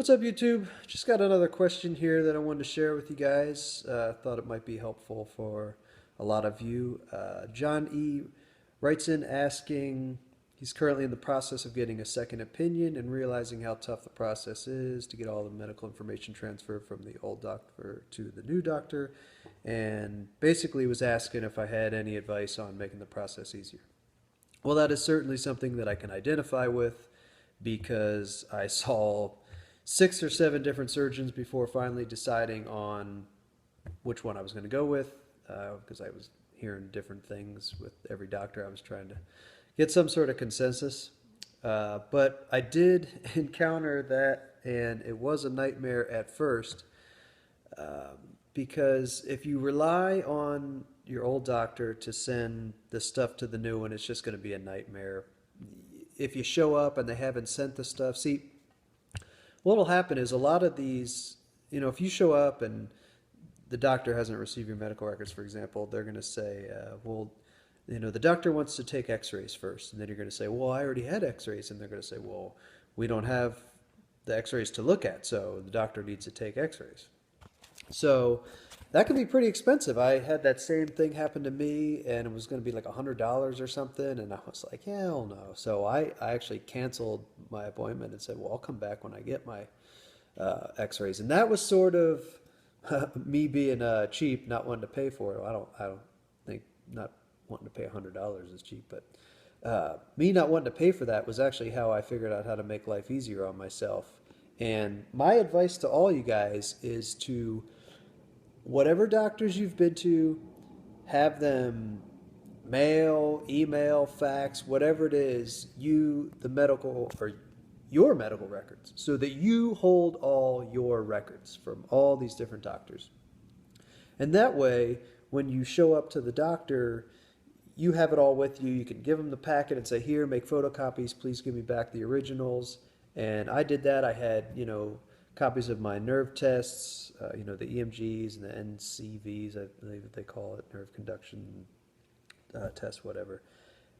What's up, YouTube? Just got another question here that I wanted to share with you guys. Thought it might be helpful for a lot of you. John E. writes in asking, he's currently in the process of getting a second opinion and realizing how tough the process is to get all the medical information transferred from the old doctor to the new doctor, and basically was asking if I had any advice on making the process easier. Well, that is certainly something that I can identify with because I saw 6 or 7 different surgeons before finally deciding on which one I was going to go with, because I was hearing different things with every doctor. I was trying to get some sort of consensus. But I did encounter that, and it was a nightmare at first, because if you rely on your old doctor to send the stuff to the new one, it's just going to be a nightmare. If you show up and they haven't sent the stuff, see, what will happen is a lot of these, if you show up and the doctor hasn't received your medical records, for example, they're going to say, well, the doctor wants to take x-rays first. And then you're going to say, well, I already had x-rays. And they're going to say, well, we don't have the x-rays to look at, so the doctor needs to take x-rays. So that can be pretty expensive. I had that same thing happen to me, and it was going to be like $100 or something, and I was like, hell no. So I actually canceled my appointment and said, well, I'll come back when I get my x-rays. And that was sort of me being cheap, not wanting to pay for it. I don't think not wanting to pay $100 is cheap, but me not wanting to pay for that was actually how I figured out how to make life easier on myself. And my advice to all you guys is to, whatever doctors you've been to, have them mail, email, fax, whatever it is, the medical, or your medical records, so that you hold all your records from all these different doctors. And that way, when you show up to the doctor, you have it all with you. You can give them the packet and say, here, make photocopies, please give me back the originals. And I did that. I had, copies of my nerve tests, the EMGs and the NCVs, I believe they call it, nerve conduction test, whatever.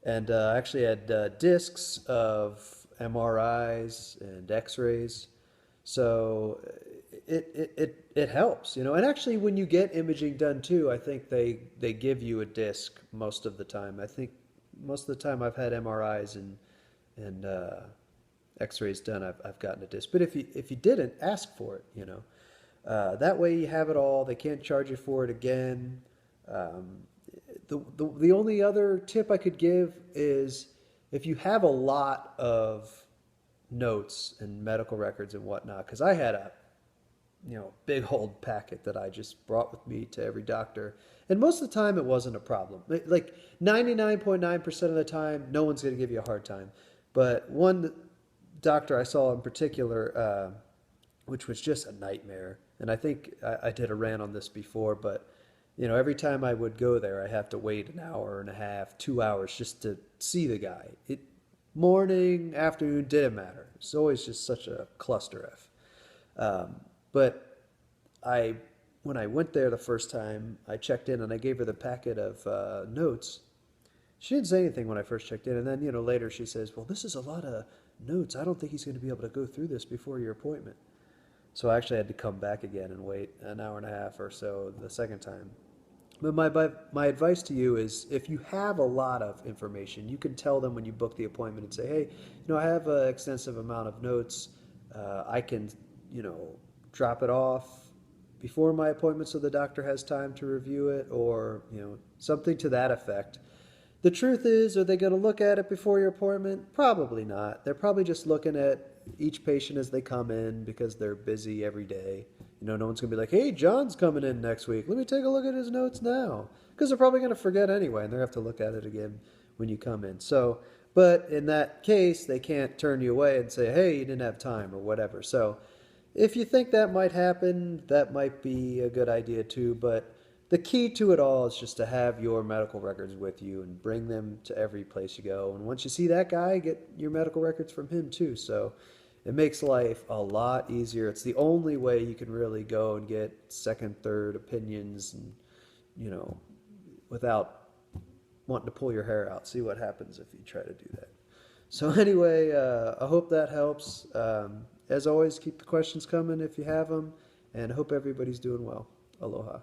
And I actually had discs of MRIs and X-rays. So it helps, And actually, when you get imaging done too, I think they give you a disc most of the time. I think most of the time I've had MRIs and X-rays done, I've gotten a disc. But if you didn't, ask for it. That way you have it all. They can't charge you for it again. The only other tip I could give is, if you have a lot of notes and medical records and whatnot, because I had a big old packet that I just brought with me to every doctor, and most of the time it wasn't a problem. Like 99.9% of the time, no one's going to give you a hard time. But one doctor I saw in particular, which was just a nightmare, and I think I did a rant on this before, but every time I would go there, I have to wait an hour and a half, 2 hours just to see the guy. Morning, afternoon, didn't matter. It's always just such a cluster F. But when I went there the first time, I checked in and I gave her the packet of notes. She didn't say anything when I first checked in, and then later she says, well, this is a lot of notes. I don't think he's going to be able to go through this before your appointment. So I actually had to come back again and wait an hour and a half or so the second time. But my advice to you is, if you have a lot of information, you can tell them when you book the appointment and say, hey, I have an extensive amount of notes. I can, drop it off before my appointment so the doctor has time to review it, or, something to that effect. The truth is, are they going to look at it before your appointment? Probably not. They're probably just looking at each patient as they come in because they're busy every day. No one's going to be like, hey, John's coming in next week. Let me take a look at his notes now. Because they're probably going to forget anyway, and they're going to have to look at it again when you come in. So, but in that case, they can't turn you away and say, hey, you didn't have time or whatever. So if you think that might happen, that might be a good idea too. But the key to it all is just to have your medical records with you and bring them to every place you go. And once you see that guy, get your medical records from him too. So it makes life a lot easier. It's the only way you can really go and get second, third opinions, and without wanting to pull your hair out. See what happens if you try to do that. So anyway, I hope that helps. as always, keep the questions coming if you have them, and I hope everybody's doing well. Aloha.